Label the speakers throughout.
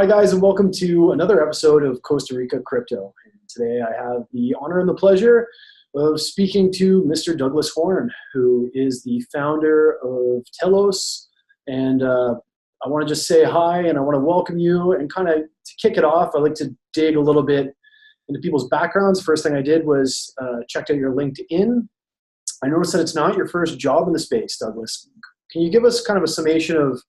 Speaker 1: Hi guys, and welcome to another episode of Costa Rica Crypto. And today I have the honor and the pleasure of speaking to Mr. Douglas Horn, who is the founder of Telos. And I want to just say hi, and I want to welcome you. And kind of to kick it off, I like to dig a little bit into people's backgrounds. First thing I did was checked out your LinkedIn. I noticed that it's not your first job in the space, Douglas. Can you give us kind of a summation of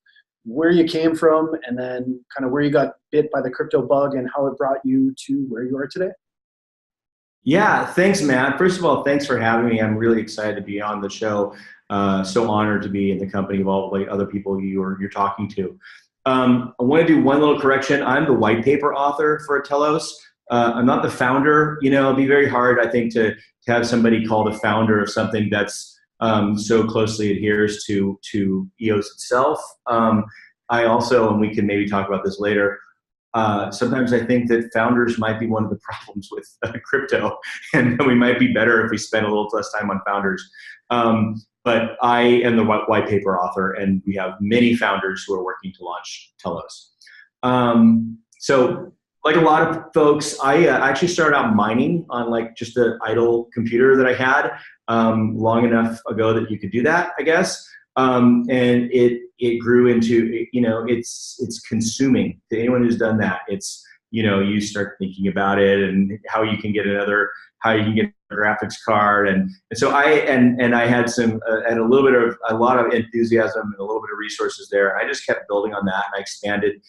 Speaker 1: where you came from and then kind of where you got bit by the crypto bug and how it brought you to where you are today?
Speaker 2: Yeah, thanks, Matt. First of all, thanks for having me. I'm really excited to be on the show. So honored to be in the company of all the other people you're talking to. I want to do one little correction. I'm the white paper author for Telos. I'm not the founder. You know, it'd be very hard, I think, to have somebody called a founder of something that's so closely adheres to EOS itself. I also, and we can maybe talk about this later, sometimes I think that founders might be one of the problems with crypto, and we might be better if we spend a little less time on founders. But I am the white paper author, and we have many founders who are working to launch Telos. So like a lot of folks, I actually started out mining on like just an idle computer that I had long enough ago that you could do that, I guess. And it grew into, you know, it's consuming. To anyone who's done that, it's, you know, you start thinking about it and how you can get how you can get a graphics card. And so I had and a lot of enthusiasm and a little bit of resources there. I just kept building on that, and I expanded,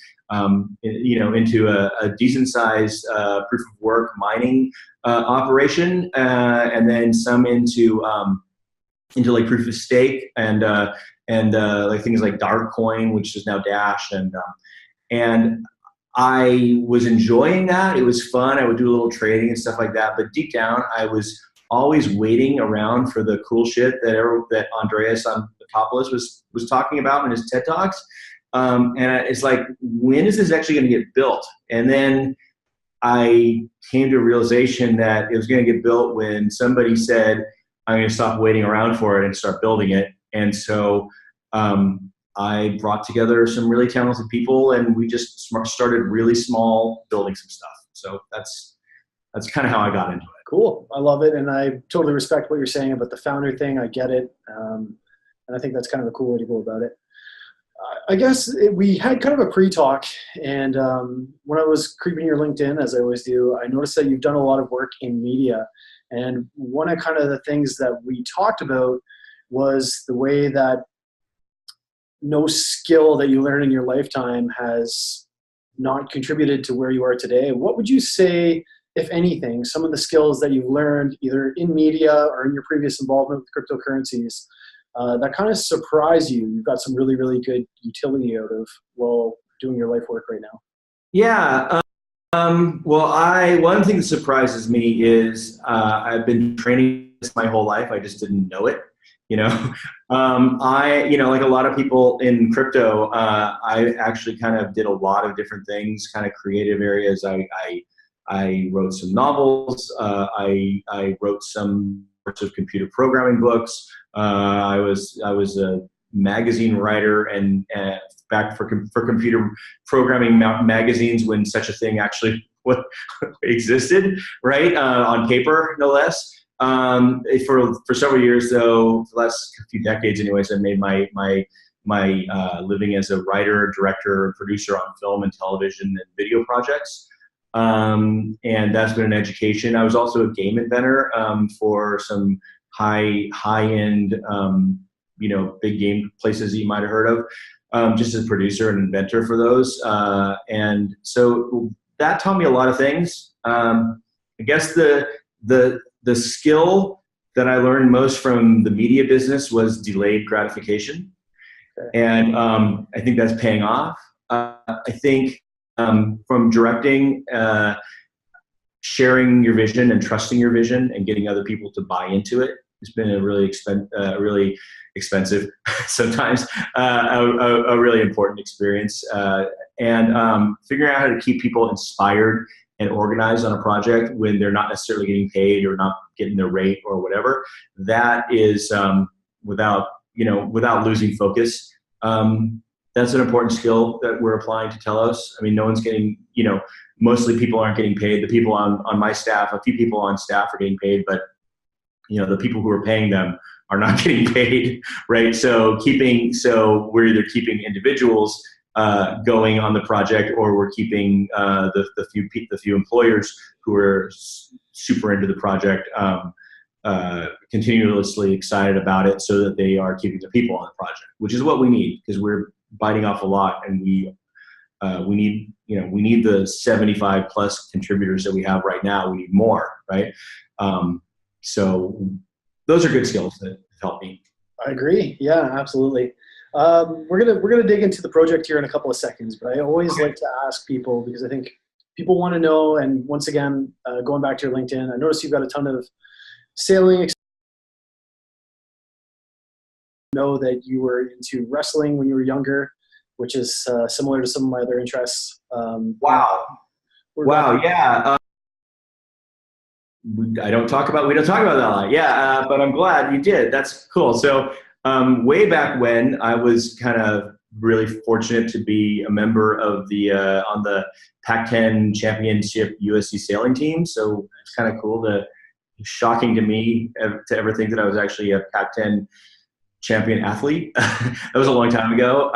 Speaker 2: you know, into a decent sized proof of work mining operation, and then some into like proof of stake and like things like Darkcoin, which is now Dash, and I was enjoying that. It was fun. I would do a little trading and stuff like that. But deep down, I was always waiting around for the cool shit that Andreas Antonopoulos was talking about in his TED Talks. And it's like, when is this actually going to get built? And then I came to a realization that it was going to get built when somebody said, I'm going to stop waiting around for it and start building it. And so I brought together some really talented people, and we just started really small, building some stuff. So that's kind of how I got into it.
Speaker 1: Cool. I love it. And I totally respect what you're saying about the founder thing. I get it. And I think that's kind of a cool way to go about it. I guess we had kind of a pre-talk, and when I was creeping your LinkedIn, as I always do, I noticed that you've done a lot of work in media. And one of kind of the things that we talked about was the way that no skill that you learn in your lifetime has not contributed to where you are today. What would you say, if anything, some of the skills that you've learned either in media or in your previous involvement with cryptocurrencies that kind of surprise you? You've got some really, really good utility out of while doing your life work right now.
Speaker 2: Yeah. Well, one thing that surprises me is I've been training this my whole life. I just didn't know it. You know, you know, like a lot of people in crypto, I actually kind of did a lot of different things, kind of creative areas. I wrote some novels. I wrote some sorts of computer programming books. I was a magazine writer and back for computer programming magazines when such a thing actually existed, right? On paper, no less. For several years, though, for the last few decades, anyways, I made my living as a writer, director, producer on film and television and video projects. And that's been an education. I was also a game inventor for some high-end, you know, big game places that you might have heard of, just as a producer and inventor for those. And so that taught me a lot of things. I guess the skill that I learned most from the media business was delayed gratification. And I think that's paying off. I think from directing, sharing your vision and trusting your vision and getting other people to buy into it has been a really expensive, sometimes a really important experience. And figuring out how to keep people inspired and organized on a project when they're not necessarily getting paid or not getting their rate or whatever, that is without losing focus. that's an important skill that we're applying to Telos. I mean, no one's getting, mostly people aren't getting paid. The people on my staff, a few people on staff are getting paid, but the people who are paying them are not getting paid, right? So we're either keeping individuals going on the project, or we're keeping the few employers who are super into the project continuously excited about it, so that they are keeping the people on the project, which is what we need, because we're biting off a lot, and we need the 75 plus contributors that we have right now. We need more, right? So those are good skills that help me.
Speaker 1: I agree. Yeah, absolutely. We're gonna dig into the project here in a couple of seconds, but I always like to ask people, because I think people want to know. And once again, going back to your LinkedIn, I noticed you've got a ton of sailing. Know that you were into wrestling when you were younger, which is similar to some of my other interests.
Speaker 2: Wow. Yeah. We don't talk about that a lot. Yeah. But I'm glad you did. That's cool. So way back when, I was kind of really fortunate to be a member of on the Pac-10 Championship USC sailing team. So it's kind of cool shocking to me to ever think that I was actually a Pac-10 champion athlete. That was a long time ago.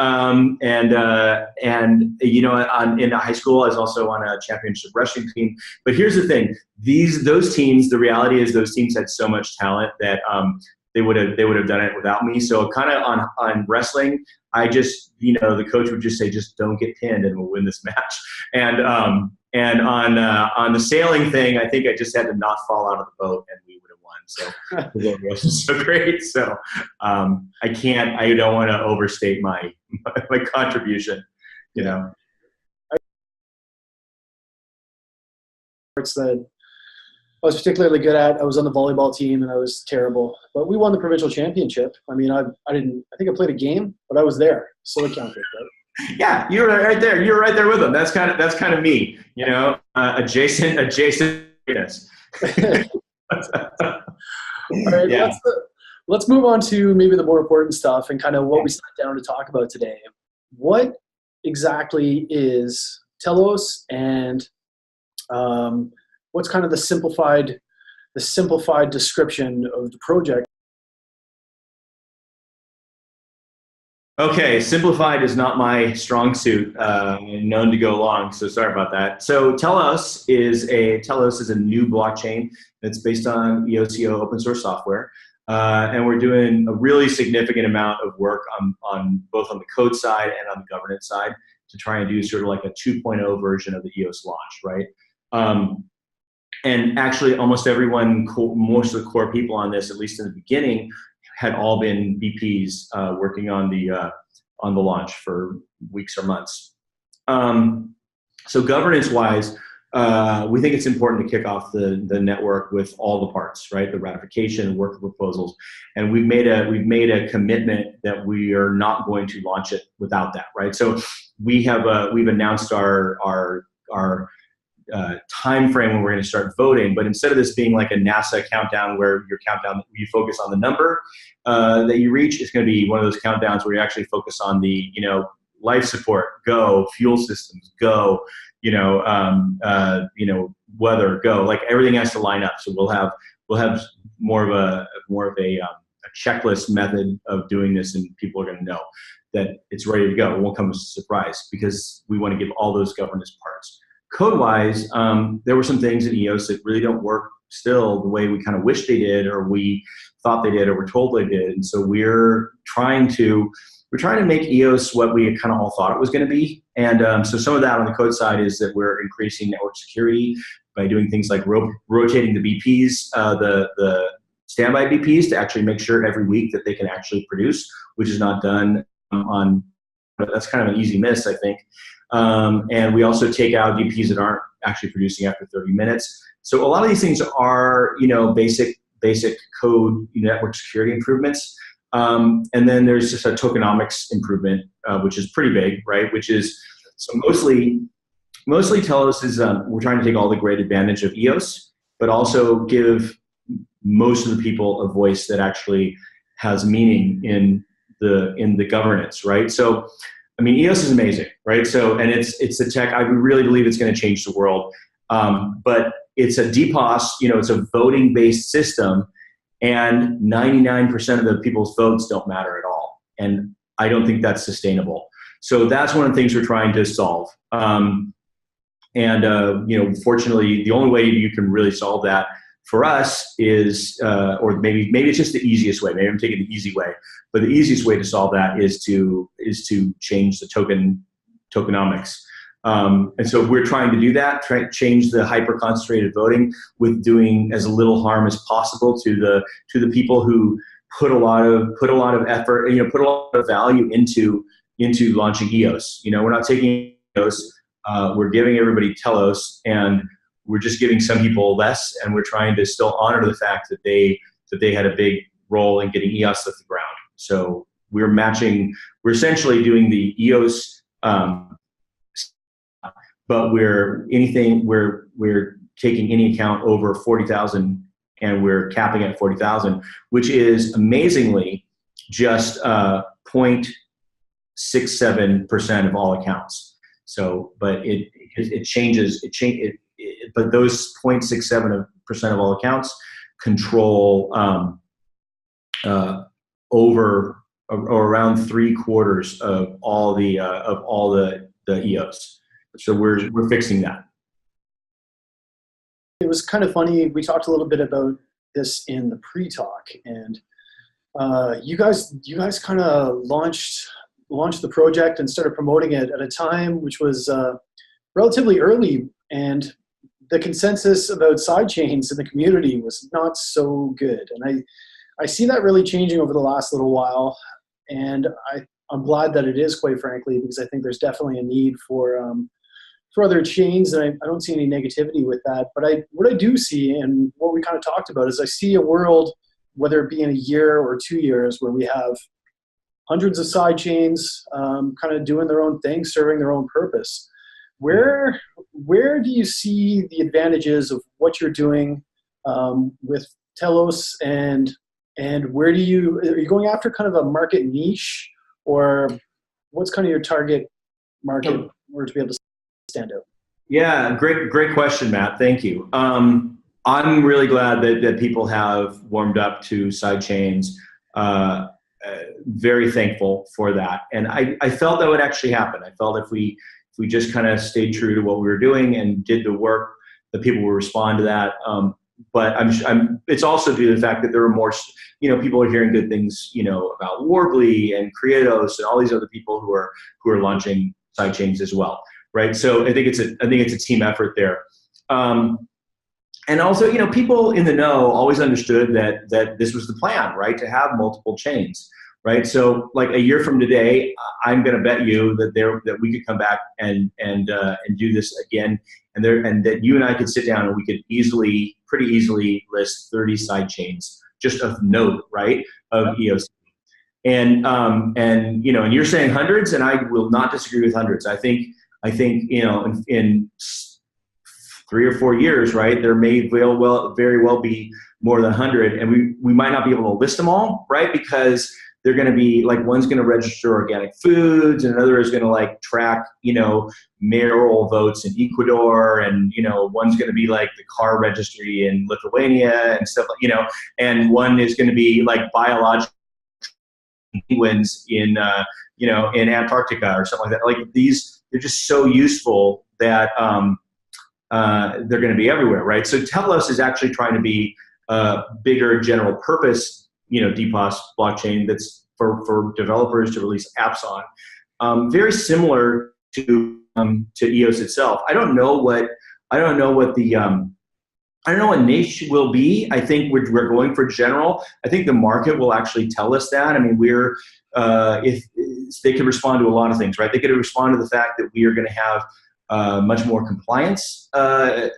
Speaker 2: In high school, I was also on a championship wrestling team. But here's the thing: those teams, the reality is those teams had so much talent that they would have done it without me. So kind of on wrestling, I just, the coach would just say, just don't get pinned and we'll win this match. And on the sailing thing, I think I just had to not fall out of the boat and we would have won. So it wasn't so great. So I don't want to overstate my contribution,
Speaker 1: Parts that I was particularly good at. I was on the volleyball team and I was terrible, but we won the provincial championship. I mean, I think I played a game, but I was there, so it counted, right?
Speaker 2: Yeah, you were right there. You were right there with them. That's kind of me, adjacent. Yes.
Speaker 1: All right, yeah. Let's move on to maybe the more important stuff and kind of what we sat down to talk about today. What exactly is Telos, and what's kind of the simplified description of the project?
Speaker 2: Okay, simplified is not my strong suit, known to go long, so sorry about that. So Telos is a new blockchain that's based on EOSIO open source software, and we're doing a really significant amount of work on both on the code side and on the governance side to try and do sort of like a 2.0 version of the EOS launch, right? And actually, almost everyone, most of the core people on this, at least in the beginning, had all been VPs working on the launch for weeks or months. So governance-wise, we think it's important to kick off the network with all the parts, right? The ratification, work proposals, and we've made a commitment that we are not going to launch it without that, right? So we've announced our time frame when we're going to start voting, but instead of this being like a NASA countdown where you focus on the number that you reach, it's going to be one of those countdowns where you actually focus on the life support, go, fuel systems, go, weather, go. Like everything has to line up. So we'll have more of a checklist method of doing this, and people are going to know that it's ready to go. It won't come as a surprise because we want to give all those governance parts. Code-wise, there were some things in EOS that really don't work still the way we kind of wish they did, or we thought they did, or were told they did. And so we're trying to make EOS what we kind of all thought it was going to be. And so some of that on the code side is that we're increasing network security by doing things like rotating the BPs, the standby BPs, to actually make sure every week that they can actually produce, which is not done on. That's kind of an easy miss, I think. And we also take out VPs that aren't actually producing after 30 minutes. So a lot of these things are, basic code network security improvements. And then there's just a tokenomics improvement, which is pretty big, right? Which is, so mostly Telos is, we're trying to take all the great advantage of EOS, but also give most of the people a voice that actually has meaning in the governance, right? So I mean, EOS is amazing, right? So, and it's a tech, I really believe it's going to change the world. But it's a DPoS, it's a voting-based system, and 99% of the people's votes don't matter at all. And I don't think that's sustainable. So that's one of the things we're trying to solve. Fortunately, the only way you can really solve that for us is, or maybe it's just the easiest way. Maybe I'm taking the easy way, but the easiest way to solve that is to change the tokenomics. And so we're trying to do that, change the hyper concentrated voting with doing as little harm as possible to the people who put a lot of effort, put a lot of value into launching EOS. We're not taking EOS, we're giving everybody Telos, and we're just giving some people less, and we're trying to still honor the fact that they had a big role in getting EOS off the ground. So we're essentially doing the EOS, but we're taking any account over 40,000, and we're capping at 40,000, which is amazingly just 0.67% of all accounts. So, but it changes. But those 0.67% of all accounts control over or around 3/4 of all the EOS. So we're fixing that.
Speaker 1: It was kind of funny. We talked a little bit about this in the pre-talk, and you guys kind of launched the project and started promoting it at a time which was relatively early, and the consensus about sidechains in the community was not so good. And I see that really changing over the last little while, and I'm glad that it is, quite frankly, because I think there's definitely a need for other chains, and I don't see any negativity with that. But what I do see, and what we kind of talked about, is I see a world, whether it be in a year or 2 years, where we have hundreds of side chains kind of doing their own thing, serving their own purpose. Where do you see the advantages of what you're doing with Telos, and are you going after kind of a market niche, or what's kind of your target market in order to be able to stand out?
Speaker 2: Yeah, great question, Matt. Thank you. I'm really glad that people have warmed up to sidechains. Very thankful for that, and I felt that would actually happen. I felt if we just kind of stayed true to what we were doing and did the work, the people will respond to that. But it's also due to the fact that there are more, people are hearing good things, about Warbly and Creatos and all these other people who are launching sidechains as well, right? So I think it's a team effort there. And also, people in the know always understood that this was the plan, right? To have multiple chains, right? So like a year from today, I'm going to bet you that we could come back and do this again, and that you and I could sit down and we could pretty easily list 30 side chains just of note, right? Of EOS. And you're saying hundreds, and I will not disagree with hundreds. I think in 3 or 4 years, right, there may very well be more than 100, and we might not be able to list them all, right, because they're going to be like, one's going to register organic foods, and another is going to track mayoral votes in Ecuador, and one's going to be like the car registry in Lithuania and stuff, and one is going to be like biological penguins in in Antarctica or something like that. Like these, they're just so useful that they're going to be everywhere, right? So Telos is actually trying to be a bigger general purpose, DPoS blockchain that's for developers to release apps on. Very similar to EOS itself. I don't know what niche will be. I think we're going for general. I think the market will actually tell us that. I mean, if they could respond to a lot of things, right? They could respond to the fact that we are going to have much more compliance and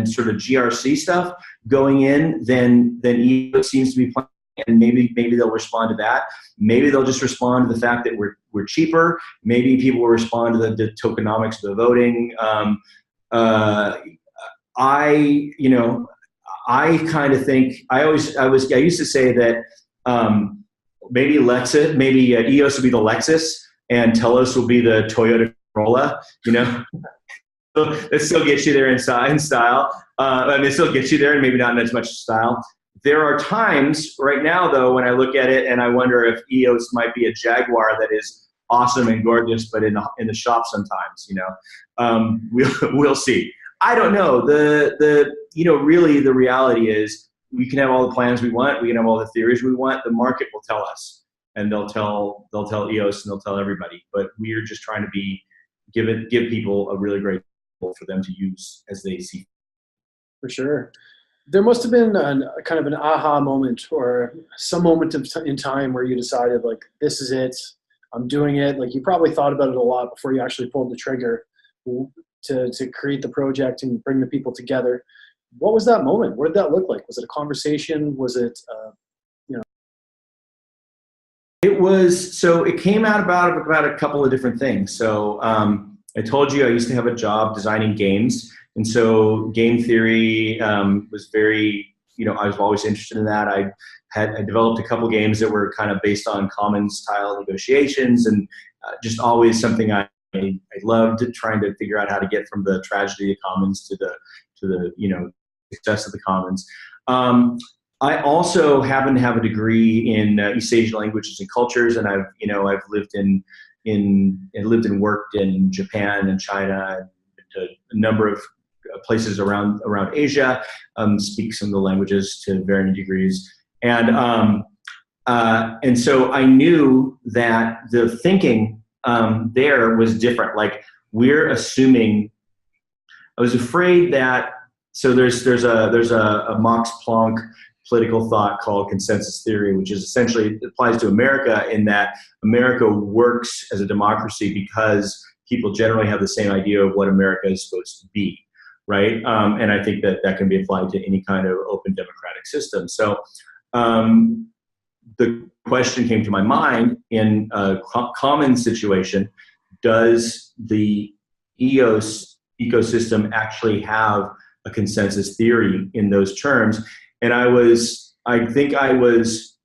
Speaker 2: sort of GRC stuff going in than EOS seems to be planning, and maybe they'll respond to that. Maybe they'll just respond to the fact that we're cheaper. Maybe people will respond to the tokenomics of the voting. I kind of think I used to say that maybe Lexus, maybe EOS will be the Lexus, and Telos will be the Toyota Corolla. You know, so it still gets you there in style. I mean, it still gets you there, and maybe not in as much style. There are times right now, though, when I look at it and I wonder if EOS might be a Jaguar that is awesome and gorgeous, but in the shop sometimes. You know, we'll see. I don't know. Really the reality is we can have all the plans we want. We can have all the theories we want. The market will tell us, and they'll tell EOS and they'll tell everybody. But we are just trying to give people a really great tool for them to use as they see.
Speaker 1: For sure. There must have been kind of an aha moment or some moment in time where you decided, like, this is it. I'm doing it. Like, you probably thought about it a lot before you actually pulled the trigger to create the project and bring the people together. What was that moment? What did that look like? Was it a conversation? Was it,
Speaker 2: It was, so it came out about a couple of different things. So I told you I used to have a job designing games. And so game theory was very, I was always interested in that. I developed a couple games that were kind of based on commons style negotiations, and just always something I loved, trying to figure out how to get from the tragedy of commons to the success of the commons. I also happen to have a degree in East Asian languages and cultures, and I've lived and worked in Japan and China, and a number of places around Asia, speak some of the languages to varying degrees. And so I knew that the thinking there was different. Like, we're assuming, I was afraid that, so there's a Max Planck political thought called consensus theory, which is essentially applies to America, in that America works as a democracy because people generally have the same idea of what America is supposed to be, right? And I think that can be applied to any kind of open democratic system. So the question came to my mind, in a common situation, does the EOS ecosystem actually have a consensus theory in those terms? And I think I was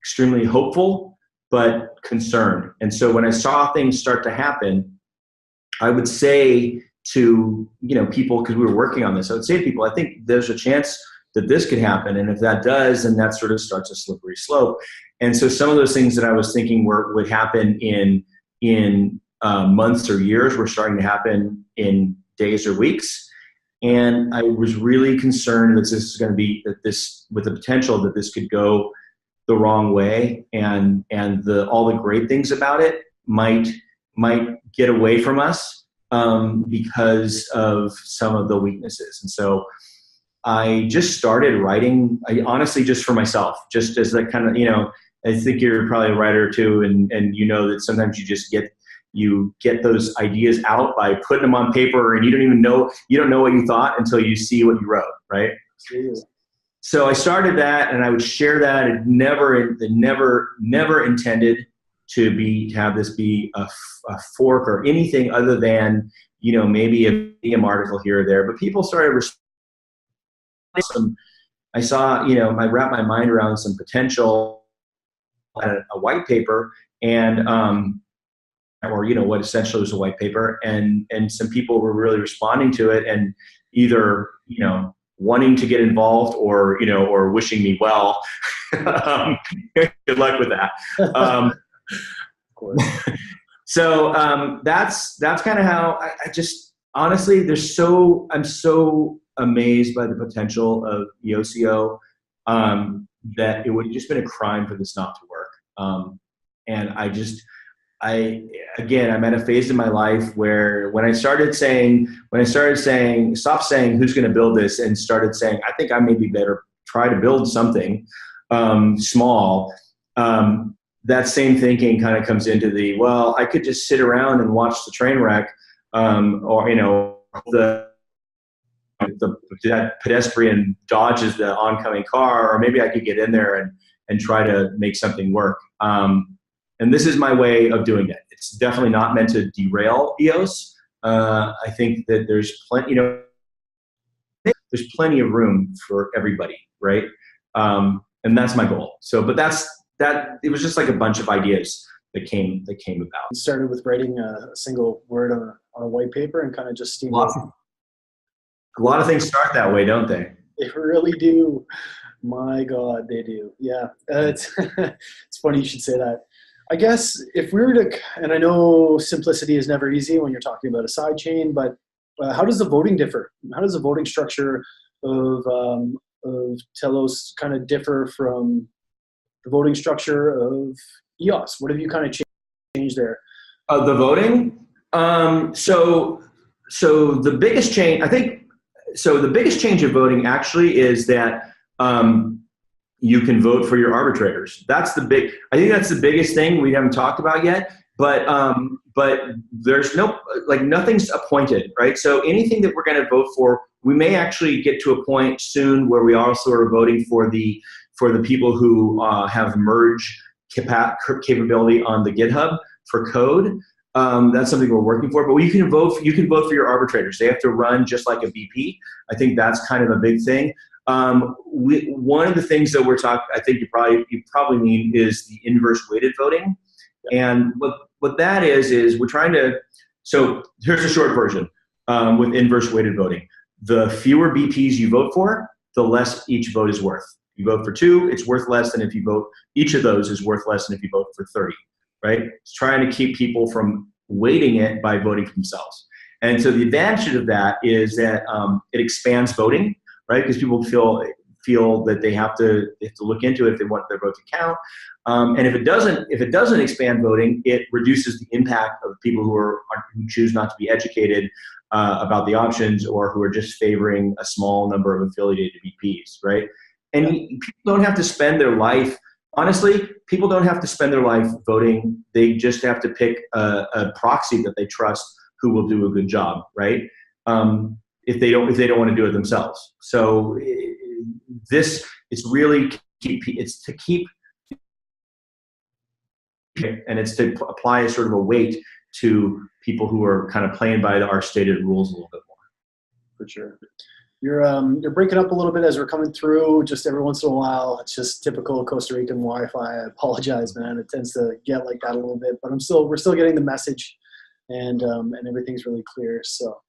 Speaker 2: extremely hopeful, but concerned. And so when I saw things start to happen, I would say to, people, because we were working on this, I would say to people, I think there's a chance that this could happen. And if that does, then that sort of starts a slippery slope. And so some of those things that I was thinking would happen in months or years were starting to happen in days or weeks. And I was really concerned that this is going to be, with the potential that this could go the wrong way, and all the great things about it might get away from us because of some of the weaknesses. And so I just started writing, honestly, just for myself, just as that kind of, I think you're probably a writer too, and that sometimes you just get those ideas out by putting them on paper, and you don't know what you thought until you see what you wrote, right? So I started that, and I would share that. It never intended to have this be a fork or anything other than, maybe a medium article here or there. But people started responding. I saw, I wrapped my mind around some potential at a white paper, and or what essentially was a white paper, and some people were really responding to it, and either wanting to get involved, or wishing me well. Good luck with that. Of course. So that's kind of how I just, honestly, I'm so amazed by the potential of EOSIO that it would have just been a crime for this not to work. And I'm at a phase in my life where when I started saying, stop saying who's going to build this, and started saying, I think I maybe better try to build something small, that same thinking kind of comes into I could just sit around and watch the train wreck, or, that pedestrian dodges the oncoming car, or maybe I could get in there and try to make something work. And this is my way of doing it. It's definitely not meant to derail EOS. I think that there's plenty of room for everybody, right? And that's my goal. So, but that's that it was just like a bunch of ideas that came about.
Speaker 1: It started with writing a single word on a white paper and kind of just steamrolling.
Speaker 2: A lot of things start that way, don't they?
Speaker 1: They really do. My God, they do. Yeah, it's it's funny you should say that. I guess if we were to, and I know simplicity is never easy when you're talking about a side chain, but how does the voting differ? How does the voting structure of Telos kind of differ from the voting structure of EOS? What have you kind of changed there?
Speaker 2: The voting. So the biggest change, I think. So the biggest change of voting actually is that you can vote for your arbitrators. I think that's the biggest thing we haven't talked about yet. But there's nothing's appointed, right? So anything that we're going to vote for, we may actually get to a point soon where we also are voting for the people who have merge capability on the GitHub for code. That's something we're working for. But you can vote for your arbitrators. They have to run just like a BP. I think that's kind of a big thing. One of the things that we're talking, I think you probably mean, is the inverse weighted voting. And what that is we're trying to. So here's the short version with inverse weighted voting. The fewer BPs you vote for, the less each vote is worth. You vote for 2, it's worth less than if you vote. Each of those is worth less than if you vote for 30. Right? It's trying to keep people from weighting it by voting for themselves. And so the advantage of that is that it expands voting, right? Because people feel that they have to look into it if they want their vote to count. And if it doesn't expand voting, it reduces the impact of people who choose not to be educated about the options, or who are just favoring a small number of affiliated BPs, right? And people don't have to spend their life. Honestly, people don't have to spend their life voting. They just have to pick a proxy that they trust who will do a good job, right? If they don't want to do it themselves. So it's really to keep, and it's to apply a sort of a weight to people who are kind of playing by our stated rules a little bit more.
Speaker 1: For sure. You're breaking up a little bit as we're coming through, just every once in a while. It's just typical Costa Rican Wi-Fi. I apologize, man. It tends to get like that a little bit, but we're still getting the message, and everything's really clear. So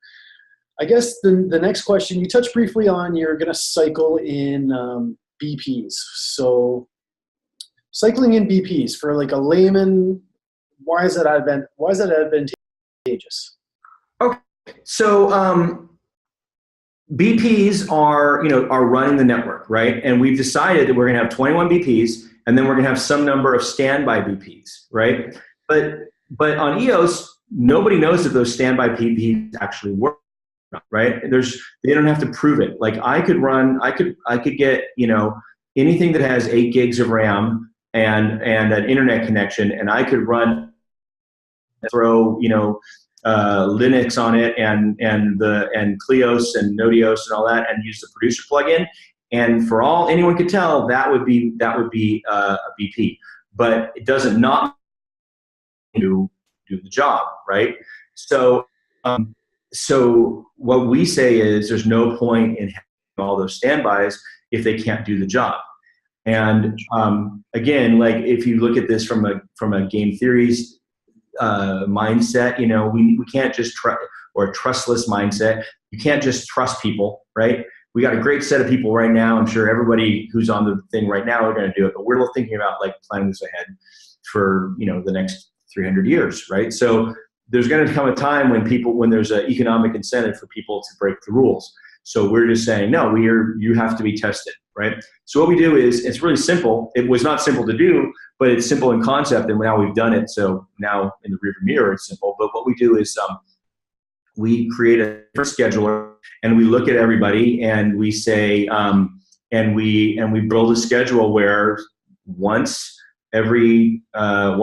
Speaker 1: I guess the next question, you touched briefly on, you're going to cycle in BPs. So cycling in BPs for like a layman, why is that advantageous?
Speaker 2: Okay, so BPs are running the network, right? And we've decided that we're going to have 21 BPs, and then we're going to have some number of standby BPs, right? But on EOS, nobody knows if those standby BPs actually work, right? They don't have to prove it. Like I could get anything that has 8 gigs of RAM and an internet connection, and I could throw Linux on it and Kleos and Nodios and all that, and use the producer plugin. And for all anyone could tell, that would be a BP, but it doesn't not do the job, right? So what we say is there's no point in having all those standbys if they can't do the job. And again, like if you look at this from a game theories mindset, we can't just or a trustless mindset. You can't just trust people, right? We got a great set of people right now. I'm sure everybody who's on the thing right now are going to do it, but we're thinking about like planning this ahead for the next 300 years, right? So there's going to come a time when there's an economic incentive for people to break the rules. So we're just saying, no, you have to be tested, right? So what we do is, it's really simple. It was not simple to do, but it's simple in concept, and now we've done it. So now in the rearview mirror, it's simple. But what we do is we create a scheduler, and we look at everybody, and we say, and we build a schedule where every 5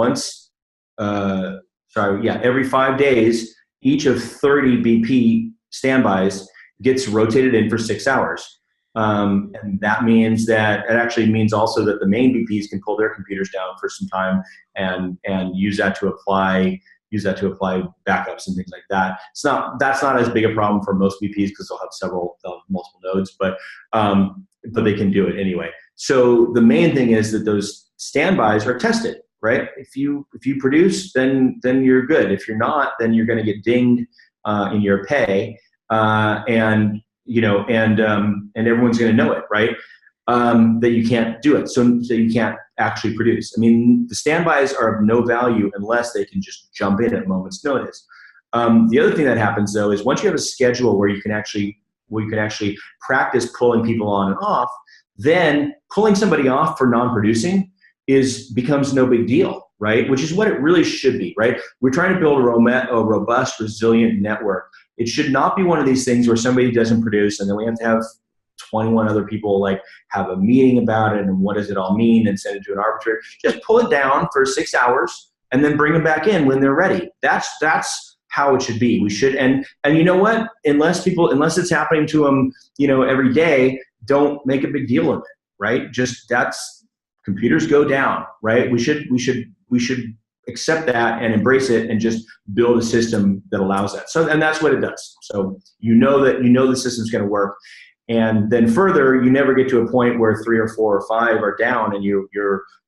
Speaker 2: days, each of 30 BP standbys gets rotated in for 6 hours. And that means that it actually means also that the main BPs can pull their computers down for some time and use that to apply backups and things like that. That's not as big a problem for most BPs because they'll have multiple nodes, but they can do it anyway. So the main thing is that those standbys are tested, right? If you produce, then you're good. If you're not, then you're going to get dinged in your pay, and everyone's going to know it, right? That you can't do it, so you can't actually produce. I mean, the standbys are of no value unless they can just jump in at a moment's notice. The other thing that happens though is once you have a schedule where you can actually practice pulling people on and off, then pulling somebody off for non-producing becomes no big deal, right? Which is what it really should be, right? We're trying to build a robust, resilient network. It should not be one of these things where somebody doesn't produce and then we have to have 21 other people like have a meeting about it and what does it all mean and send it to an arbitrator. Just pull it down for 6 hours and then bring them back in when they're ready. That's how it should be. We should, and you know what? Unless it's happening to them, every day, don't make a big deal of it, right? Just computers go down, right? We should accept that and embrace it and just build a system that allows that. So, and that's what it does. So the system's going to work. And then further, you never get to a point where 3 or 4 or 5 are down and you're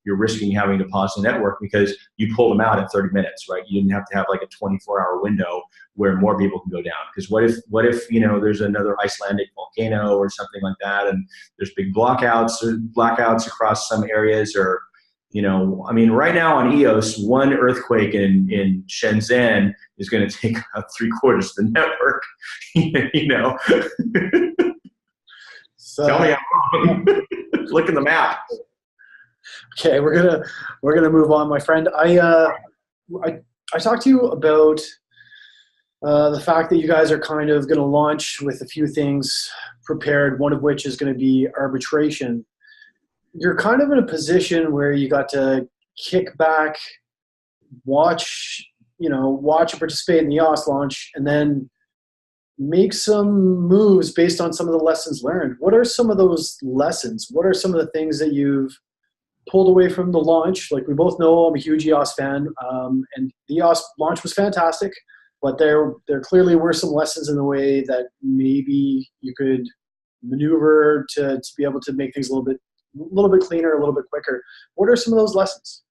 Speaker 2: risking having to pause the network because you pulled them out in 30 minutes, right? You didn't have to have like a 24-hour window where more people can go down. Because what if there's another Icelandic volcano or something like that, and there's big blackouts across some areas, or right now on EOS, one earthquake in Shenzhen is going to take up 3/4 of the network.
Speaker 1: So,
Speaker 2: tell me I'm wrong. Look at the map.
Speaker 1: Okay, we're gonna move on, my friend. I talked to you about the fact that you guys are kind of going to launch with a few things prepared. One of which is going to be arbitration. You're kind of in a position where you got to kick back, watch and participate in the EOS launch, and then make some moves based on some of the lessons learned. What are some of those lessons? What are some of the things that you've pulled away from the launch? Like, we both know I'm a huge EOS fan, and the EOS launch was fantastic, but there clearly were some lessons in the way that maybe you could maneuver to be able to make things a little bit cleaner, a little bit quicker. What are some of those lessons?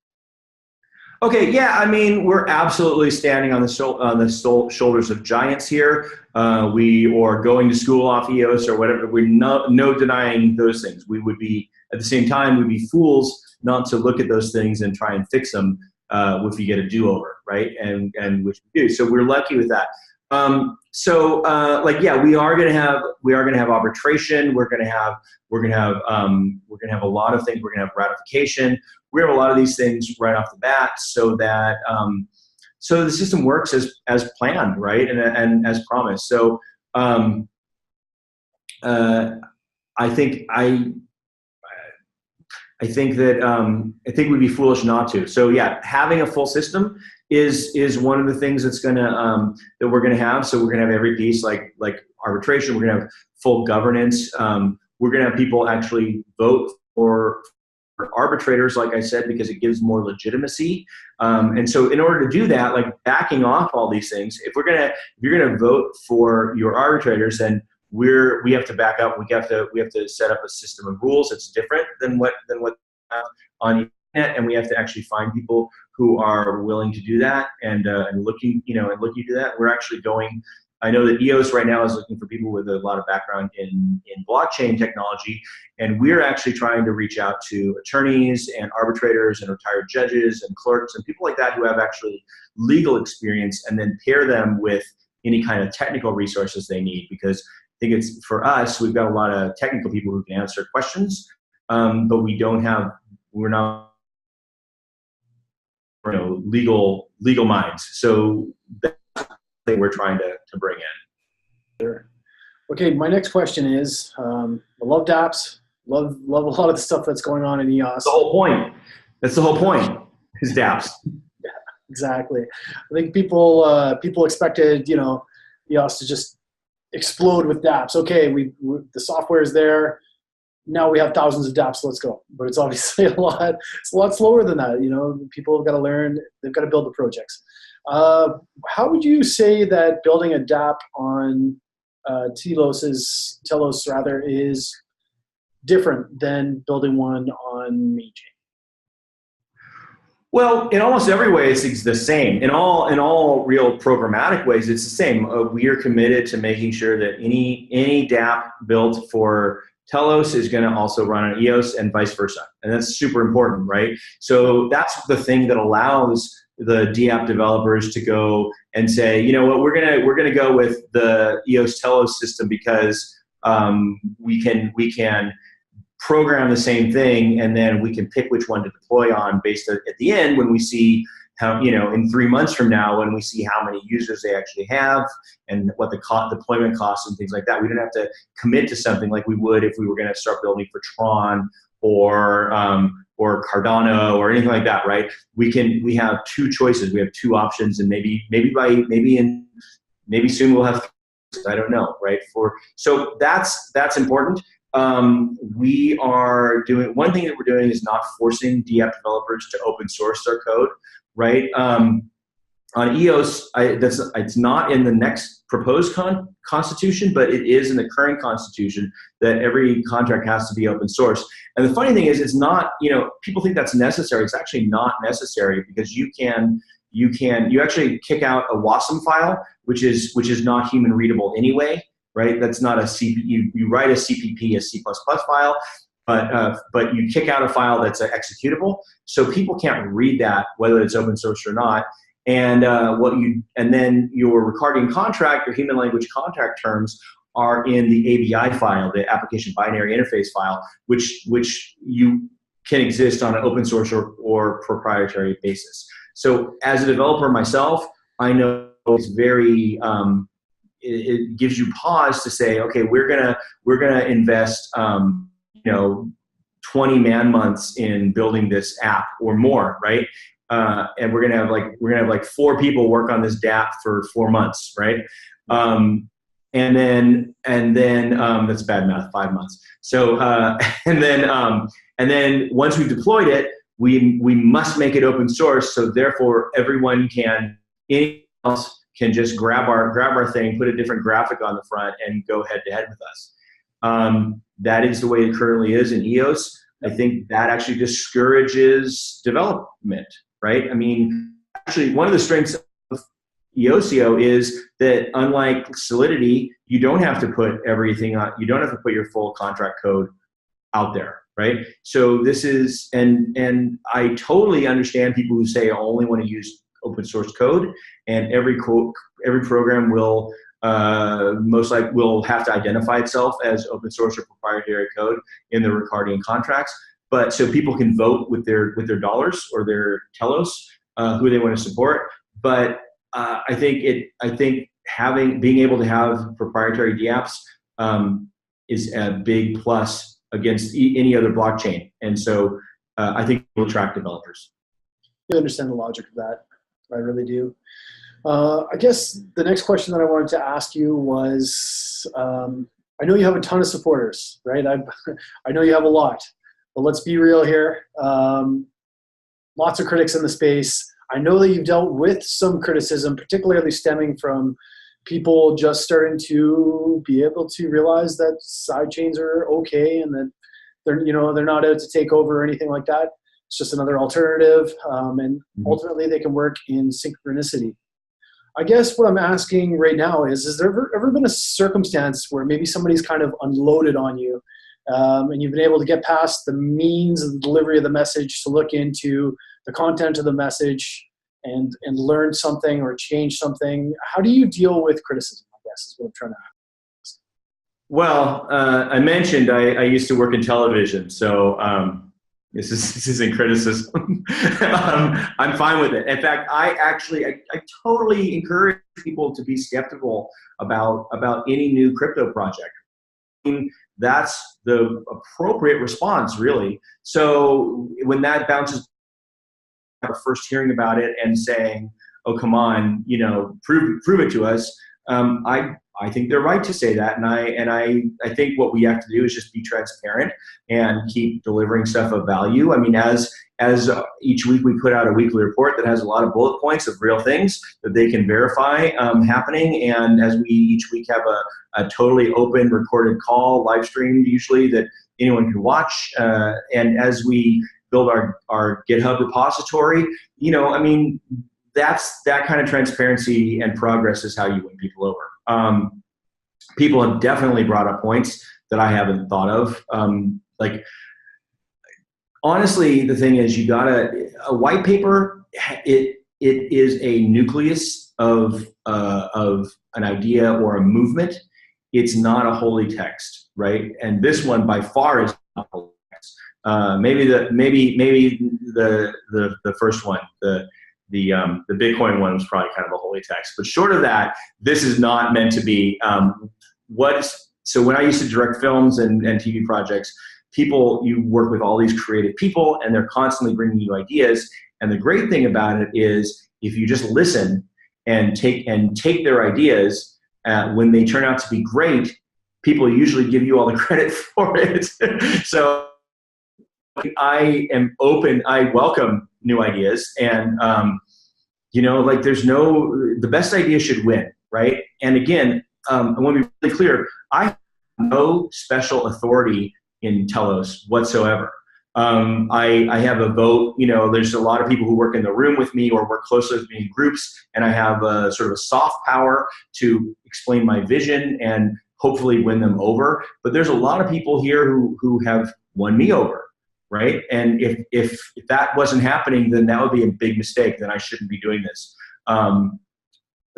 Speaker 2: Okay, yeah, I mean, we're absolutely standing on the shoulders of giants here. We are going to school off EOS or whatever. We're no denying those things. We would be, at the same time, we'd be fools not to look at those things and try and fix them if you get a do-over, right? And which we do. So we're lucky with that. We are going to have arbitration. We're going to have a lot of things. We're going to have ratification. We have a lot of these things right off the bat, so that the system works as planned, right, and as promised. So I think we'd be foolish not to. So yeah, having a full system is one of the things that we're gonna have. So we're gonna have every piece like arbitration. We're gonna have full governance. We're gonna have people actually vote for arbitrators, like I said, because it gives more legitimacy. And so in order to do that, like backing off all these things, if you're gonna vote for your arbitrators, then we have to back up. We have to set up a system of rules that's different than what on the internet, and we have to actually find people who are willing to do that and looking to do that. We're actually going. I know that EOS right now is looking for people with a lot of background in blockchain technology, and we're actually trying to reach out to attorneys and arbitrators and retired judges and clerks and people like that who have actually legal experience, and then pair them with any kind of technical resources they need. Because I think it's, for us, we've got a lot of technical people who can answer questions, but we're not legal minds. So that's thing we're trying to bring in.
Speaker 1: Sure. Okay, my next question is, I love dApps, love a lot of the stuff that's going on in EOS.
Speaker 2: That's the whole point. That's the whole point, is dApps.
Speaker 1: Yeah, exactly. I think people expected, EOS to just explode with dApps. Okay, the software is there. Now we have thousands of dApps, let's go. But it's obviously a lot slower than that. People have got to learn, they've got to build the projects. How would you say that building a dApp on Telos is different than building one on main chain?
Speaker 2: Well, in almost every way, it's the same. In all real programmatic ways, it's the same. We are committed to making sure that any dApp built for Telos is going to also run on EOS and vice versa, and that's super important, right? So that's the thing that allows the dApp developers to go and say, you know what, we're gonna go with the EOS Telos system because we can program the same thing, and then we can pick which one to deploy on based at the end when we see how, in 3 months from now, when we see how many users they actually have and what the deployment costs and things like that. We don't have to commit to something like we would if we were going to start building for Tron or Cardano or anything like that, right? We have two choices. We have two options, and maybe soon we'll have, I don't know, right? So that's important. We are doing, one thing that we're doing is not forcing dApp developers to open source their code, right? On EOS, it's not in the next proposed constitution, but it is in the current constitution that every contract has to be open source. And the funny thing is, it's not, people think that's necessary. It's actually not necessary, because you actually kick out a WASM file, which is not human readable anyway. Right? That's not a CP. You write a CPP, a C++ file, but you kick out a file that's executable, so people can't read that whether it's open source or not. And then your recording contract, your human language contract terms, are in the ABI file, the application binary interface file, which you can exist on an open source or proprietary basis. So as a developer myself, I know it's very it gives you pause to say, okay, we're gonna invest 20 man months in building this app or more, right? And we're gonna have 4 people work on this dApp for 4 months, right? And then that's bad math, 5 months. So and then once we've deployed it, we must make it open source. So therefore, anyone else can just grab our thing, put a different graphic on the front, and go head to head with us. That is the way it currently is in EOS. I think that actually discourages development, right? I mean, actually, one of the strengths of EOSIO is that, unlike Solidity, you don't have to put everything on. You don't have to put your full contract code out there, right? So this is, and I totally understand people who say I only want to use open source code, and every program will most likely will have to identify itself as open source or proprietary code in the Ricardian contracts. But so people can vote with their dollars or their Telos who they want to support. But I think being able to have proprietary dApps is a big plus against any other blockchain, and so I think it will attract developers.
Speaker 1: You understand the logic of that. I really do. I guess the next question that I wanted to ask you was, I know you have a ton of supporters, right? I know you have a lot, but let's be real here. Lots of critics in the space. I know that you've dealt with some criticism, particularly stemming from people just starting to be able to realize that sidechains are okay and that they're not out to take over or anything like that. It's just another alternative, and ultimately they can work in synchronicity. I guess what I'm asking right now is there ever been a circumstance where maybe somebody's kind of unloaded on you, and you've been able to get past the means of the delivery of the message to look into the content of the message and learn something or change something? How do you deal with criticism, I guess, is what I'm trying to ask.
Speaker 2: Well, I mentioned I used to work in television, so this isn't criticism. I'm fine with it. In fact, I totally encourage people to be skeptical about any new crypto project. I mean, that's the appropriate response, really. So when that bounces, first hearing about it and saying, "Oh, come on, prove it to us," I think they're right to say that, and I think what we have to do is just be transparent and keep delivering stuff of value. I mean, as each week we put out a weekly report that has a lot of bullet points of real things that they can verify happening, and as we each week have a totally open recorded call, live streamed usually, that anyone can watch. And as we build our GitHub repository, I mean, that kind of transparency and progress is how you win people over. People have definitely brought up points that I haven't thought of. Like, honestly, the thing is, a white paper, it is a nucleus of an idea or a movement. It's not a holy text, right? And this one by far is not a holy text. Maybe the first one, the Bitcoin one, was probably kind of a holy text. But short of that, this is not meant to be. So when I used to direct films and TV projects, you work with all these creative people, and they're constantly bringing you ideas. And the great thing about it is, if you just listen and take their ideas, when they turn out to be great, people usually give you all the credit for it. So I am open. I welcome new ideas, and like, the best idea should win, right? And again, I want to be really clear. I have no special authority in Telos whatsoever. I have a vote. There's a lot of people who work in the room with me or work closely with me in groups, and I have a sort of a soft power to explain my vision and hopefully win them over. But there's a lot of people here who have won me over, right? And if that wasn't happening, then that would be a big mistake. Then I shouldn't be doing this.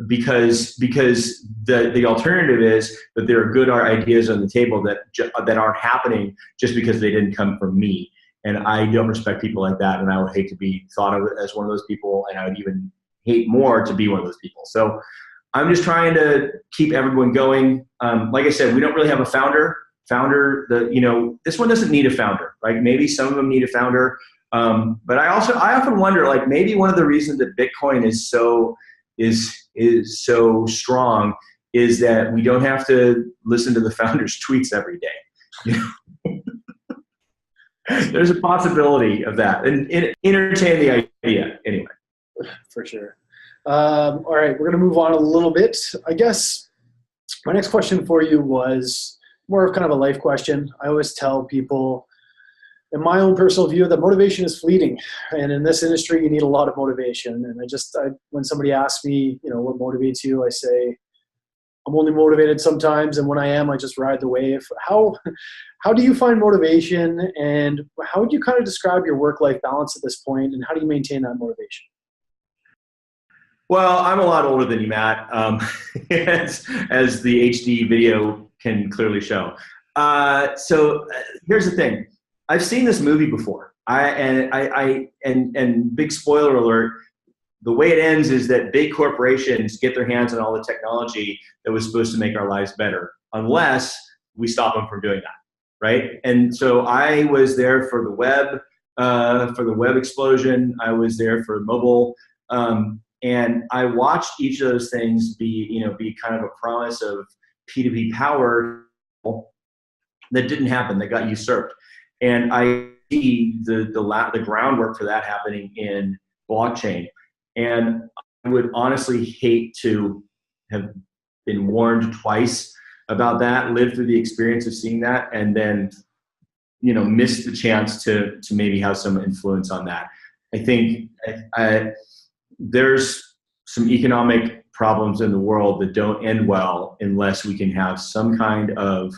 Speaker 2: Because the alternative is that there are good ideas on the table that aren't happening just because they didn't come from me. And I don't respect people like that, and I would hate to be thought of as one of those people, and I would even hate more to be one of those people. So I'm just trying to keep everyone going. Like I said, we don't really have a founder. This one doesn't need a founder, right? Maybe some of them need a founder. But I often wonder, like, maybe one of the reasons that Bitcoin is so strong is that we don't have to listen to the founder's tweets every day. There's a possibility of that, and entertain the idea anyway.
Speaker 1: For sure. All right, we're going to move on a little bit. I guess my next question for you was more of kind of a life question. I always tell people, in my own personal view, that motivation is fleeting, and in this industry, you need a lot of motivation. And when somebody asks me, what motivates you, I say, I'm only motivated sometimes, and when I am, I just ride the wave. How do you find motivation, and how would you kind of describe your work-life balance at this point, and how do you maintain that motivation?
Speaker 2: Well, I'm a lot older than you, Matt, as the HD video can clearly show. So here's the thing. I've seen this movie before. And big spoiler alert, the way it ends is that big corporations get their hands on all the technology that was supposed to make our lives better, unless we stop them from doing that, right? And so I was there for the web explosion. I was there for mobile, and I watched each of those things be kind of a promise of P2P power that didn't happen, that got usurped. And I see the groundwork for that happening in blockchain. And I would honestly hate to have been warned twice about that, lived through the experience of seeing that, and then miss the chance to maybe have some influence on that. I think there's some economic problems in the world that don't end well unless we can have some kind of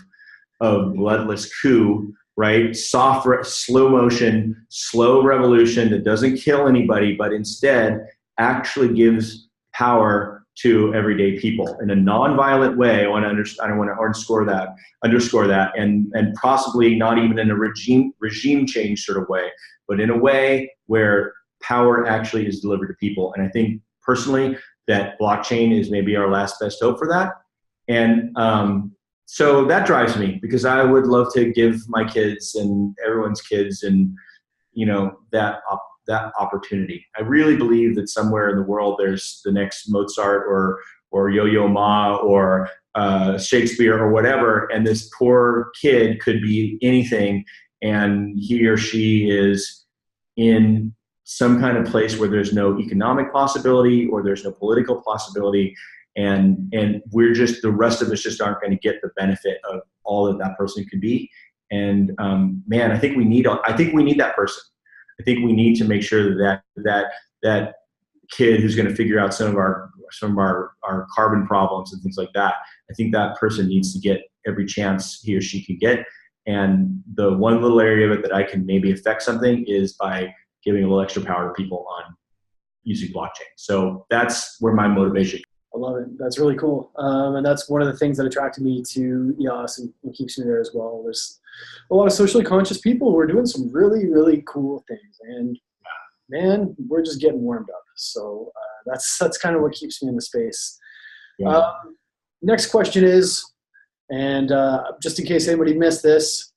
Speaker 2: bloodless coup, right? Soft, slow motion, slow revolution that doesn't kill anybody, but instead actually gives power to everyday people in a non-violent way. I want to underscore that, and possibly not even in a regime change sort of way, but in a way where power actually is delivered to people. And I think personally that blockchain is maybe our last best hope for that. And so that drives me, because I would love to give my kids and everyone's kids and that opportunity. I really believe that somewhere in the world there's the next Mozart or Yo-Yo Ma or Shakespeare or whatever, and this poor kid could be anything, and he or she is in some kind of place where there's no economic possibility or there's no political possibility, and the rest of us just aren't going to get the benefit of all that person could be. Man, I think we need that person. I think we need to make sure that kid who's going to figure out some of our carbon problems and things like that. I think that person needs to get every chance he or she can get. And the one little area of it that I can maybe affect something is by giving a little extra power to people on using blockchain. So that's where my motivation.
Speaker 1: I love it. That's really cool. And that's one of the things that attracted me to EOS and keeps me there as well. There's a lot of socially conscious people who are doing some really, really cool things. And man, we're just getting warmed up. So that's kind of what keeps me in the space.
Speaker 2: Yeah.
Speaker 1: Next question is, and just in case anybody missed this,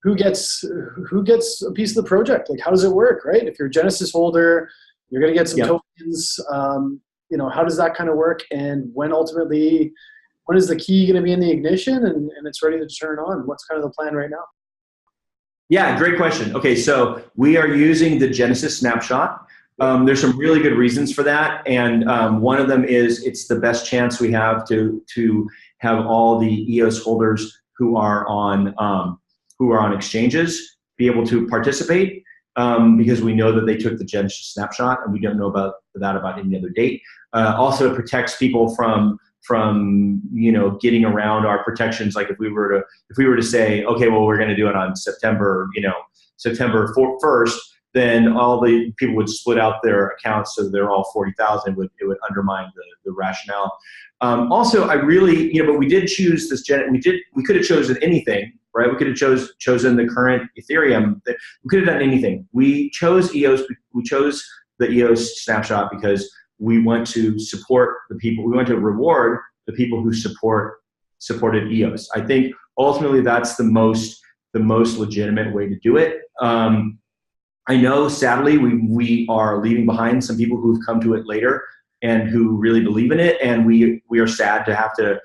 Speaker 1: who gets a piece of the project? Like, how does it work, right? If you're a Genesis holder, you're going to get some tokens. How does that kind of work? And when is the key going to be in the ignition and it's ready to turn on? What's kind of the plan right now?
Speaker 2: Yeah, great question. Okay, so we are using the Genesis snapshot. There's some really good reasons for that, and one of them is it's the best chance we have to have all the EOS holders who are on exchanges be able to participate, because we know that they took the Genesis snapshot, and we don't know about any other date. Also, it protects people from getting around our protections. Like if we were to say, okay, well, we're going to do it on September 1st, then all the people would split out their accounts so they're all 40,000. It would undermine the rationale. Also, I really, but we did choose this. We could have chosen anything, right? We could have chosen the current Ethereum. We could have done anything. We chose EOS. We chose the EOS snapshot because we want to support the people. We want to reward the people who supported EOS. I think ultimately that's the most legitimate way to do it. I know, sadly, we are leaving behind some people who've come to it later and who really believe in it, and we are sad to have to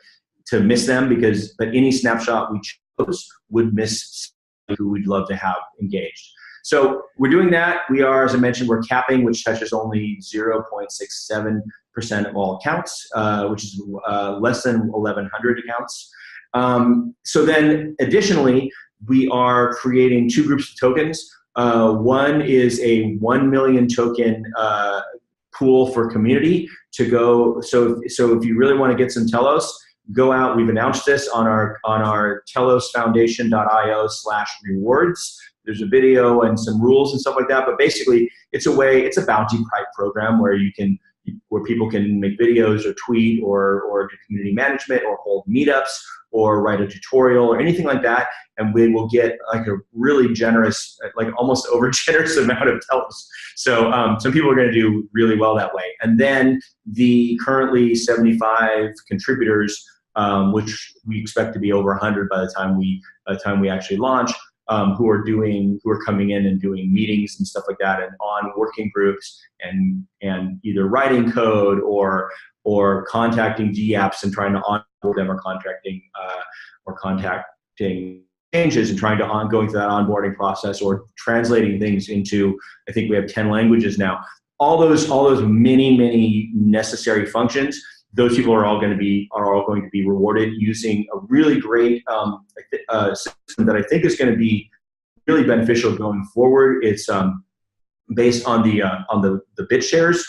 Speaker 2: miss them but any snapshot we chose would miss who we'd love to have engaged. So we're doing that. We are, as I mentioned, we're capping, which touches only 0.67% of all accounts, which is less than 1,100 accounts. So then additionally, we are creating two groups of tokens. One is a 1 million token pool for community to go. So if you really want to get some Telos, go out. We've announced this on our telosfoundation.io/rewards. There's a video and some rules and stuff like that. But basically, it's a bounty type program where people can make videos or tweet or do community management or hold meetups or write a tutorial or anything like that. And we will get like a really generous, like almost over generous amount of Telos. So some people are going to do really well that way. And then the currently 75 contributors, which we expect to be over 100 by the time we actually launch, who are coming in and doing meetings and stuff like that, and on working groups and either writing code or contacting DApps and trying to onboard them, or contacting changes and trying to going through that onboarding process, or translating things into, I think we have 10 languages now. All those many necessary functions. Those people are all going to be rewarded using a really great system that I think is going to be really beneficial going forward. It's based on the BitShares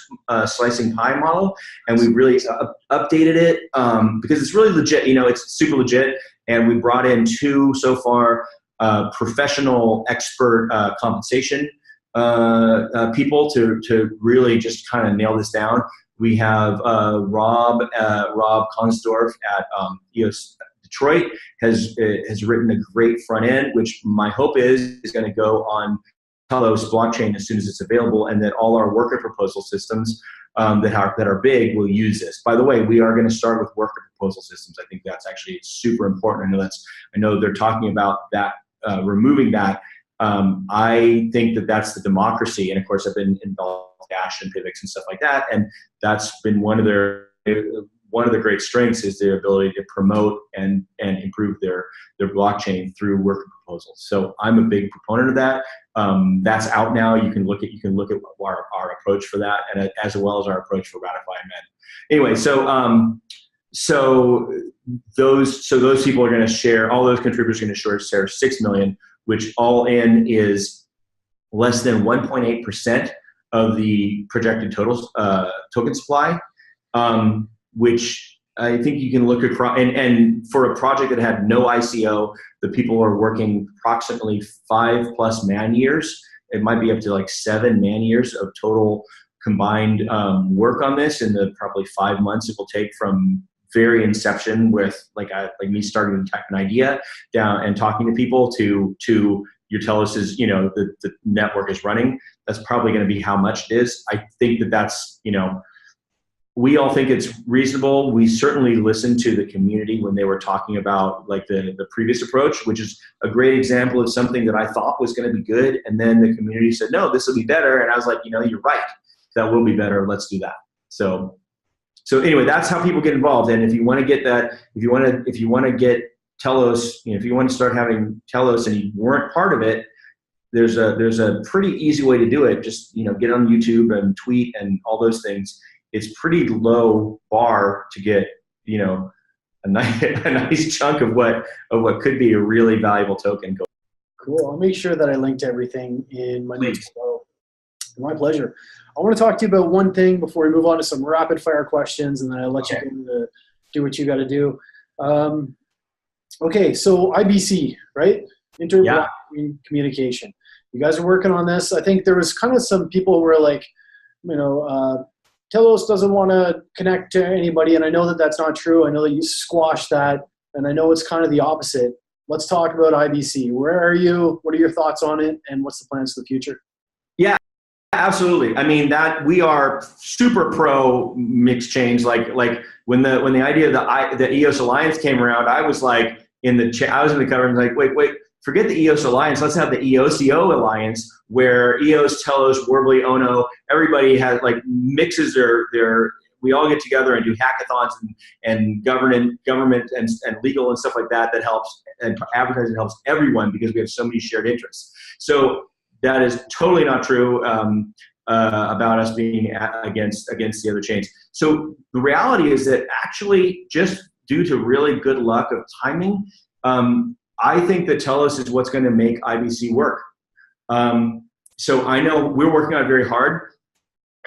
Speaker 2: slicing pie model, and we really updated it because it's really legit. It's super legit, and we brought in two so far professional expert compensation people to really just kind of nail this down. We have Rob Consdorf at EOS Detroit has written a great front end, which my hope is going to go on Telos blockchain as soon as it's available, and that all our worker proposal systems that are big will use this. By the way, we are going to start with worker proposal systems. I think that's actually super important. I know they're talking about that, removing that. I think that's the democracy, and of course I've been involved with Dash and Pivx and stuff like that, and that's been one of their great strengths is their ability to promote and improve their blockchain through worker proposals. So I'm a big proponent of that. That's out now. You can look at our approach for that, and as well as our approach for ratifying men. Anyway, so so those people are going to share, all those contributors are going to share 6 million, which all in is less than 1.8% of the projected total token supply, which I think you can look across, and for a project that had no ICO, the people are working approximately 5+ man years. It might be up to like 7 man years of total combined work on this in the probably 5 months it will take from very inception with like me starting to type an idea down and talking to people to your Telos is, the network is running. That's probably going to be how much it is. I think that's, we all think it's reasonable. We certainly listened to the community when they were talking about like the previous approach, which is a great example of something that I thought was going to be good. And then the community said, no, this will be better. And I was like, you're right. That will be better. Let's do that. So anyway, that's how people get involved. And if you want to get that, if you want to get Telos, if you want to start having Telos and you weren't part of it, there's a pretty easy way to do it. Just, get on YouTube and tweet and all those things. It's pretty low bar to get, a nice chunk of what could be a really valuable token.
Speaker 1: Cool. I'll make sure that I link to everything in my notes. So, my pleasure. I want to talk to you about one thing before we move on to some rapid fire questions, and then I'll let you do what you got to do. Okay, so IBC, right? Inter-blockchain communication. You guys are working on this. I think there was kind of some people who were like, Telos doesn't want to connect to anybody, and I know that that's not true. I know that you squashed that, and I know it's kind of the opposite. Let's talk about IBC. Where are you? What are your thoughts on it, and what's the plans for the future?
Speaker 2: Yeah, absolutely. I mean, that we are super pro mixed chains. Like when the idea of the EOS Alliance came around, I was like I was in the cover and like, wait. Forget the EOS Alliance. Let's have the EOSIO Alliance, where EOS, Telos, Warbly, Ono, everybody has like mixes their. We all get together and do hackathons and government and legal and stuff like that. That helps, and advertising helps everyone because we have so many shared interests. So that is totally not true about us being against the other chains. So the reality is that actually, just due to really good luck of timing. I think that Telos is what's going to make IBC work. So I know we're working on it very hard,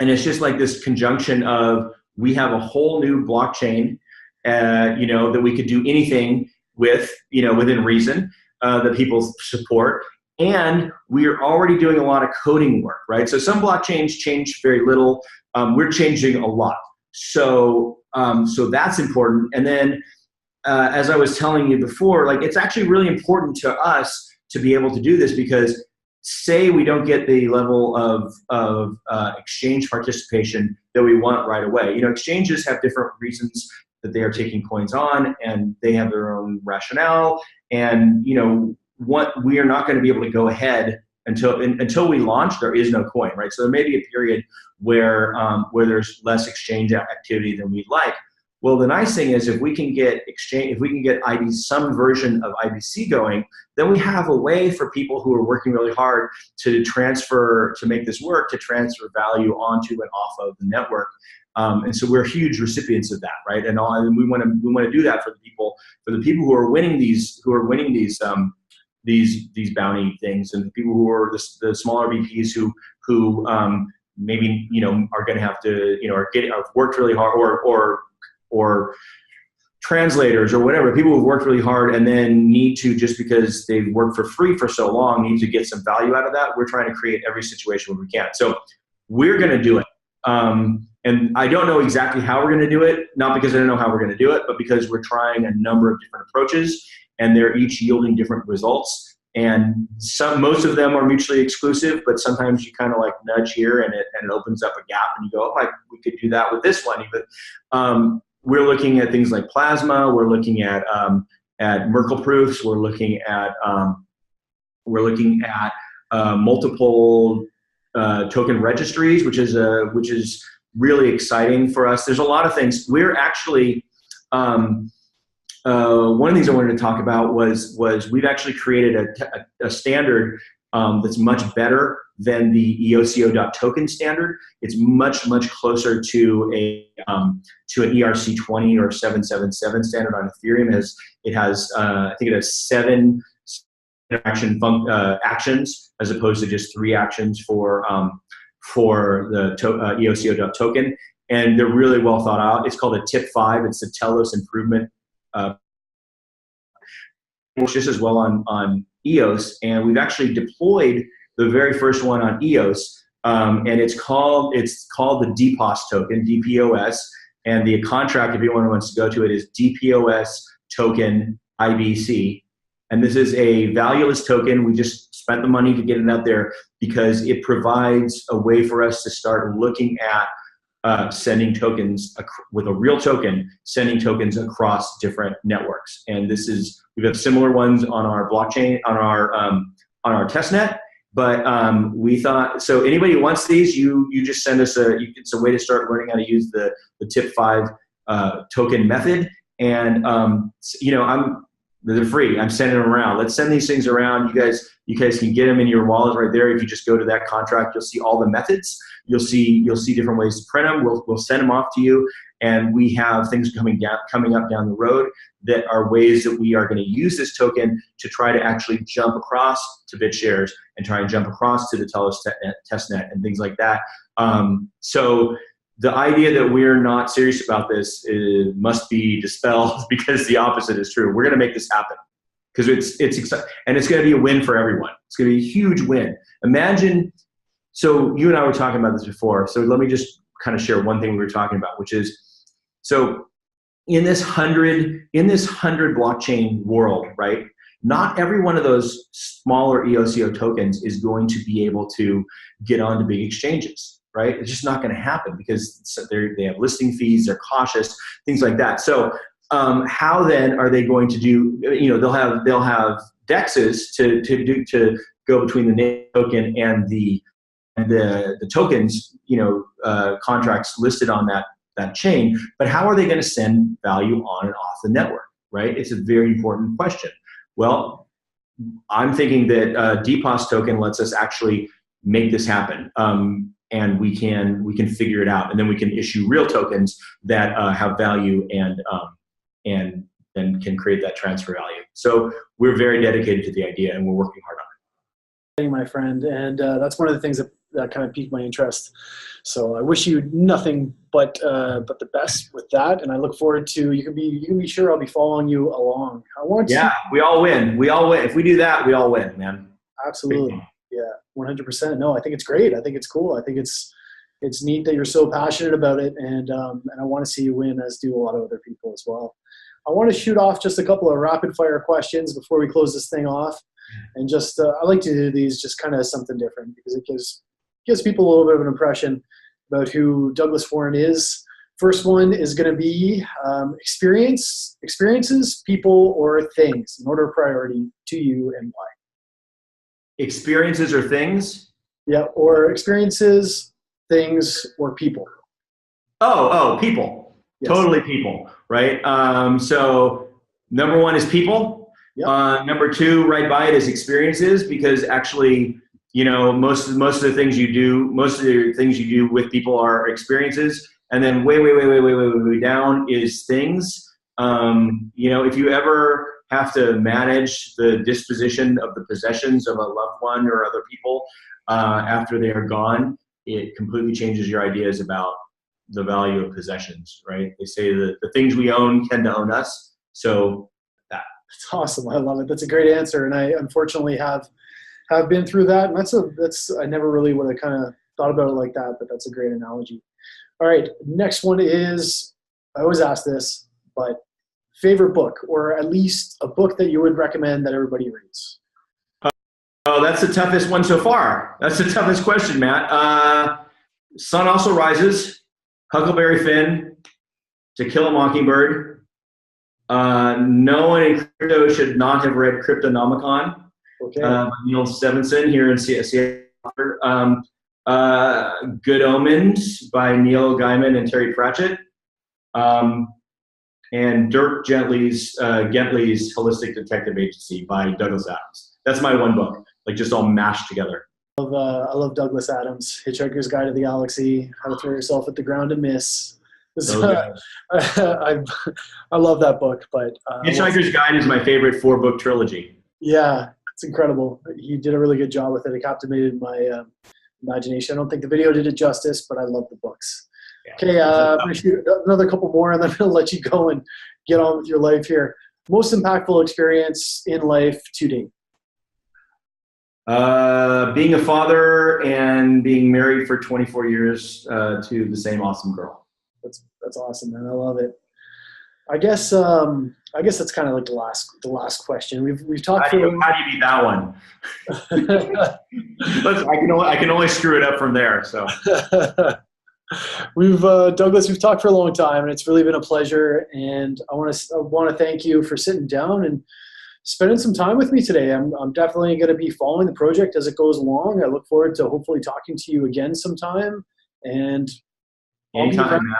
Speaker 2: and it's just like this conjunction of we have a whole new blockchain, that we could do anything with, within reason, that people support, and we are already doing a lot of coding work, right? So some blockchains change very little. We're changing a lot. So that's important, and then. As I was telling you before, like it's actually really important to us to be able to do this because say we don't get the level of exchange participation that we want right away. Exchanges have different reasons that they are taking coins on, and they have their own rationale. And what we are not going to be able to go ahead until we launch. There is no coin, right? So there may be a period where there's less exchange activity than we'd like. Well, the nice thing is if we can get some version of IBC going, then we have a way for people who are working really hard to make this work, to transfer value onto and off of the network. And so we're huge recipients of that, right? And we want to do that for the people who are winning these bounty things, and the people who are the smaller VPs who maybe are going to have to have worked really hard or translators or whatever, people who've worked really hard and then need to, just because they've worked for free for so long, need to get some value out of that. We're trying to create every situation where we can. So we're going to do it. And I don't know exactly how we're going to do it, not because I don't know how we're going to do it, but because we're trying a number of different approaches and they're each yielding different results. And most of them are mutually exclusive, but sometimes you kind of like nudge here and it opens up a gap and you go, oh, we could do that with this one even. We're looking at things like Plasma. We're looking at Merkle proofs. We're looking at multiple token registries, which is really exciting for us. There's a lot of things. We're actually one of the things I wanted to talk about was we've actually created a standard that's much better than the EOSIO.token standard. It's much, much closer to an ERC20 or 777 standard on Ethereum. It has I think it has 7 actions as opposed to just 3 actions for the EOSIO.token. And they're really well thought out. It's called a tip 5. It's the Telos improvement. Works just as well on EOS, and we've actually deployed the very first one on EOS, and it's called the DPoS token, DPoS, and the contract, if anyone wants to go to it, is DPoS token IBC, and this is a valueless token. We just spent the money to get it out there because it provides a way for us to start looking at sending tokens with a real token, sending tokens across different networks. And we have similar ones on our blockchain, on our testnet. But we thought, so anybody who wants these, you just send us it's a way to start learning how to use the tip 5 token method. And they're free. I'm sending them around. Let's send these things around. You guys can get them in your wallet right there. If you just go to that contract, you'll see all the methods. You'll see different ways to print them. We'll send them off to you. And we have things coming up down the road that are ways that we are going to use this token to try to actually jump across to BitShares and try and jump across to the Telos testnet and things like that. So the idea that we're not serious about this must be dispelled, because the opposite is true. We're going to make this happen because it's exciting, and it's going to be a win for everyone. It's going to be a huge win. Imagine, so you and I were talking about this before. So let me just kind of share one thing we were talking about, which is, so in this 100 blockchain world, right? Not every one of those smaller EOSIO tokens is going to be able to get onto big exchanges, right? It's just not going to happen because they have listing fees, they're cautious, things like that. So how then are they going to do? They'll have dexes to go between the name token and the tokens, contracts listed on that chain. But how are they going to send value on and off the network, right? It's a very important question. Well, I'm thinking that DPoS token lets us actually make this happen, and we can figure it out, and then we can issue real tokens that have value and then can create that transfer value. So we're very dedicated to the idea, and we're working hard on it.
Speaker 1: My friend, and that's one of the things that kind of piqued my interest. So I wish you nothing but the best with that, and I look forward to. You can be sure I'll be following you along.
Speaker 2: We all win. We all win. If we do that, we all win, man.
Speaker 1: Absolutely. Yeah, 100%. No, I think it's great. I think it's cool. I think it's neat that you're so passionate about it, and I want to see you win, as do a lot of other people as well. I want to shoot off just a couple of rapid fire questions before we close this thing off. And just, I like to do these just kind of something different, because it gives people a little bit of an impression about who Douglas Horn is. First one is going to be experiences, people, or things, in order of priority to you, and why.
Speaker 2: Experiences or things?
Speaker 1: Yeah, or experiences, things, or people.
Speaker 2: Oh, people. Yes. Totally people, right? So number 1 is people. Yep. Number 2, right by it, is experiences, because actually, most of the things you do with people are experiences. And then way down is things. If you ever have to manage the disposition of the possessions of a loved one or other people after they are gone, it completely changes your ideas about the value of possessions, right? They say that the things we own tend to own us. So
Speaker 1: that's awesome. I love it. That's a great answer. And I unfortunately have been through that. And I never really would have kind of thought about it like that, but that's a great analogy. All right. Next one is, I always ask this, but favorite book, or at least a book that you would recommend that everybody reads.
Speaker 2: Oh, that's the toughest one so far. That's the toughest question, Matt. Sun Also Rises, Huckleberry Finn, To Kill a Mockingbird. No one in crypto should not have read Cryptonomicon. Okay. Neil Stephenson here in Seattle. Good Omens by Neil Gaiman and Terry Pratchett. And Dirk Gently's Holistic Detective Agency by Douglas Adams. That's my one book. like just all mashed together.
Speaker 1: I love Douglas Adams, Hitchhiker's Guide to the Galaxy, How to Throw Yourself at the Ground and Miss. I love that book. But
Speaker 2: Hitchhiker's Guide is my favorite 4-book trilogy.
Speaker 1: Yeah, it's incredible. He did a really good job with it. It captivated my imagination. I don't think the video did it justice, but I love the books. Yeah. Okay, I'm going to shoot another couple more, and then I'm going to let you go and get on with your life here. Most impactful experience in life to date?
Speaker 2: Being a father and being married for 24 years to the same awesome girl.
Speaker 1: That's awesome, man. I love it. I guess that's kind of like the last question. We've talked.
Speaker 2: How do you beat that one? I can only screw it up from there. So
Speaker 1: Douglas, we've talked for a long time, and it's really been a pleasure. And I want to thank you for sitting down and spending some time with me today. I'm definitely going to be following the project as it goes along. I look forward to hopefully talking to you again sometime. And
Speaker 2: anytime, man.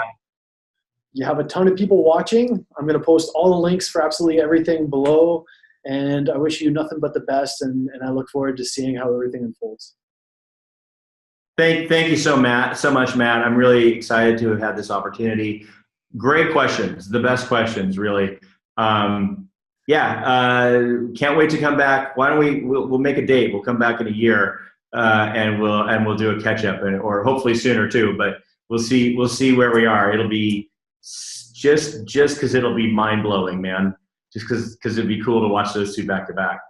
Speaker 1: You have a ton of people watching. I'm going to post all the links for absolutely everything below. And I wish you nothing but the best. And I look forward to seeing how everything unfolds.
Speaker 2: Thank you so much, Matt. I'm really excited to have had this opportunity. Great questions, the best questions, really. Can't wait to come back. Why don't we'll make a date. We'll come back in a year and we'll do a catch up, or hopefully sooner too. But we'll see where we are. It'll be just because it'll be mind blowing, man. Just because it'd be cool to watch those two back to back.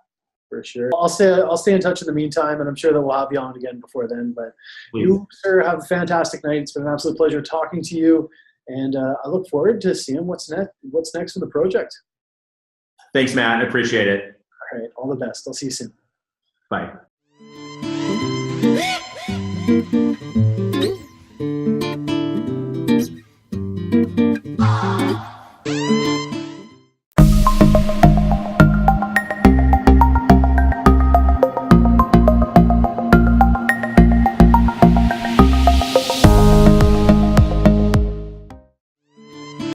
Speaker 1: For sure. I'll stay in touch in the meantime, and I'm sure that we'll have you on again before then. But please. You, sir, have a fantastic night. It's been an absolute pleasure talking to you, and I look forward to seeing what's next for the project.
Speaker 2: Thanks, Matt. I appreciate it.
Speaker 1: All right. All the best. I'll see you soon.
Speaker 2: Bye.